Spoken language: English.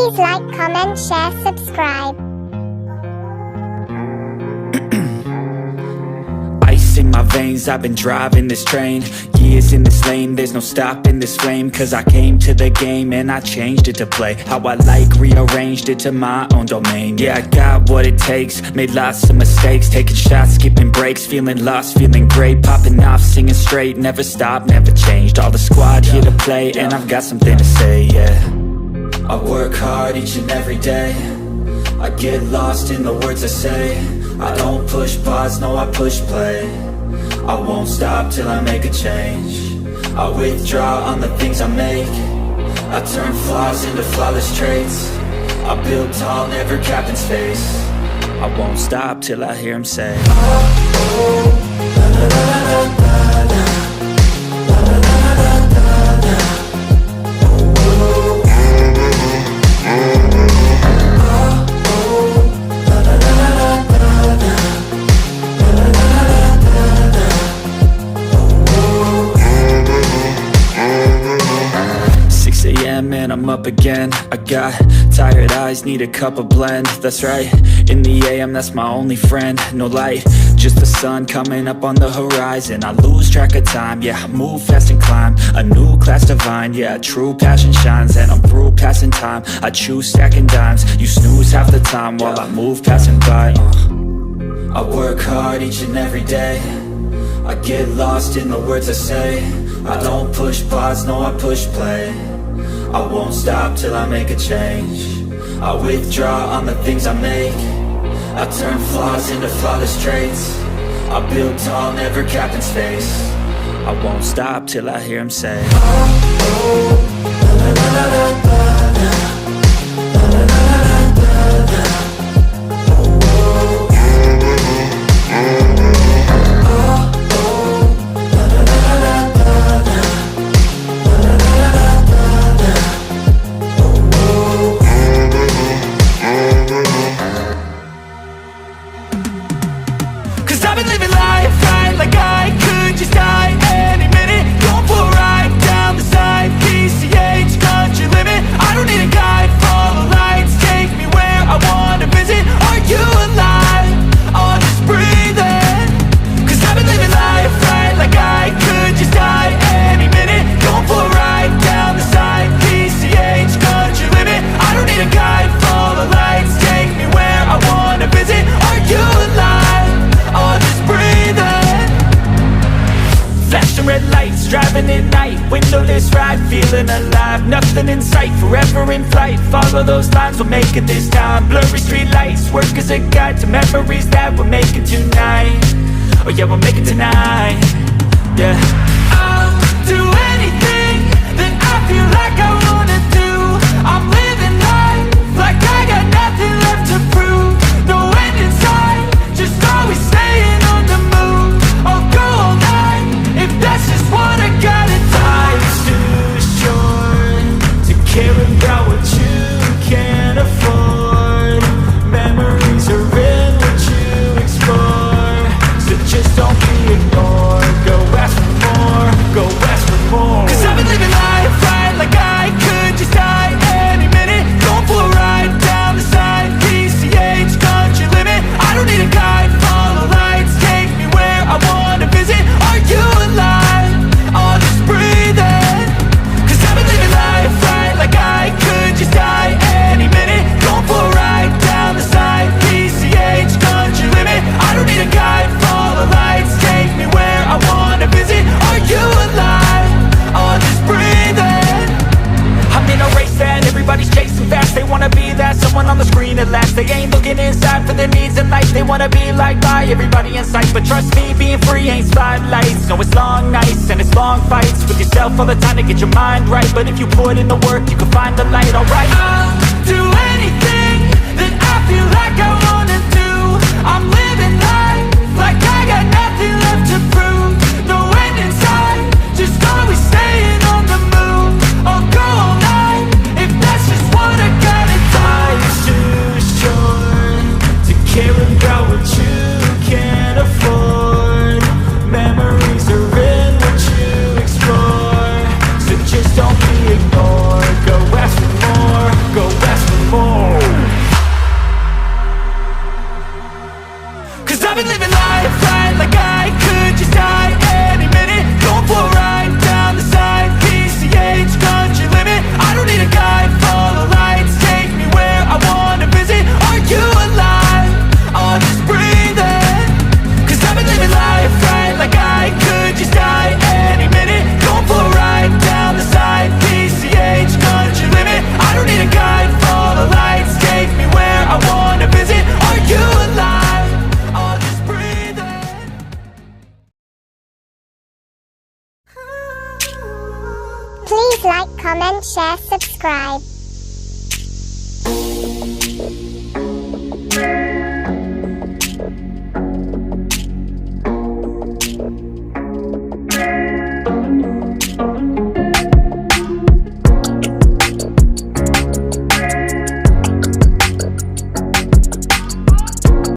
Please like, comment, share, subscribe. Ice in my veins, I've been driving this train. Years in this lane, there's no stopping this flame. Cause I came to the game and I changed it to play how I like, rearranged it to my own domain. Yeah, I got what it takes, made lots of mistakes, taking shots, skipping breaks, feeling lost, feeling great, popping off, singing straight, never stopped, never changed. All the squad here to play and I've got something to say, yeah. I work hard each and every day, I get lost in the words I say. I don't push pause, no I push play. I won't stop till I make a change. I withdraw on the things I make. I turn flaws into flawless traits. I build tall, never capped in space. I won't stop till I hear him say, oh, oh, la, la, la, la, la, la. And I'm up again. I got tired eyes, need a cup of blend. That's right, in the AM, that's my only friend. No light, just the sun coming up on the horizon. I lose track of time, yeah, I move fast and climb a new class divine, yeah, true passion shines. And I'm through passing time, I choose stacking dimes. You snooze half the time while I move passing by. I work hard each and every day, I get lost in the words I say. I don't push pause, no I push play. I won't stop till I make a change. I withdraw on the things I make. I turn flaws into flawless traits. I build tall, never capped in space. I won't stop till I hear him say, oh, oh, la, la, la, la, la, la. Driving at night, windowless ride, feeling alive. Nothing in sight, forever in flight. Follow those lines, we'll make it this time. Blurry street lights, work as a guide to memories that we're making tonight. Oh yeah, we'll make it tonight. Yeah, I'll do anything that I feel like I wanna do. I'm living life like I got nothing left to prove. No end in sight, just always staying on the move. I'll go all night if that's just what I gotta do. Life's too short to care about what you can't afford. Memories are in what you explore, so just don't be ignored. Go ask for more, go ask for more. Cause I've been living life right like I could just die any minute. Going for a ride down the side, PCH, country limit. I don't need a guide, follow lights, take me where I wanna visit. Are you alive? Or just breathing? Cause I've been living life right like I could just die any minute. Going for a ride down the side, PCH, country limit. I don't need a guide, follow lights, take me where I wanna visit. Are you alive? Or just breathing? I'm in a race that everybody's chasing fast. They wanna be that someone on the screen at last. They ain't looking inside for their needs in life. They wanna be liked by everybody in sight. But trust me, being free ain't spotlights. No, it's long nights and it's long fights with yourself all the time to get your mind right. But if you put in the work, you can find the light, alright. I'll do anything that I feel like I wanna do. I'm living life like I got nothing left to prove. No end in sight, just always staying on the move. I'll go all night if that's just what I gotta do. Life's too short to care about what you can't afford. Memories are in what you explore, so just don't be ignored. Go ask for more, go ask for more. subscribe.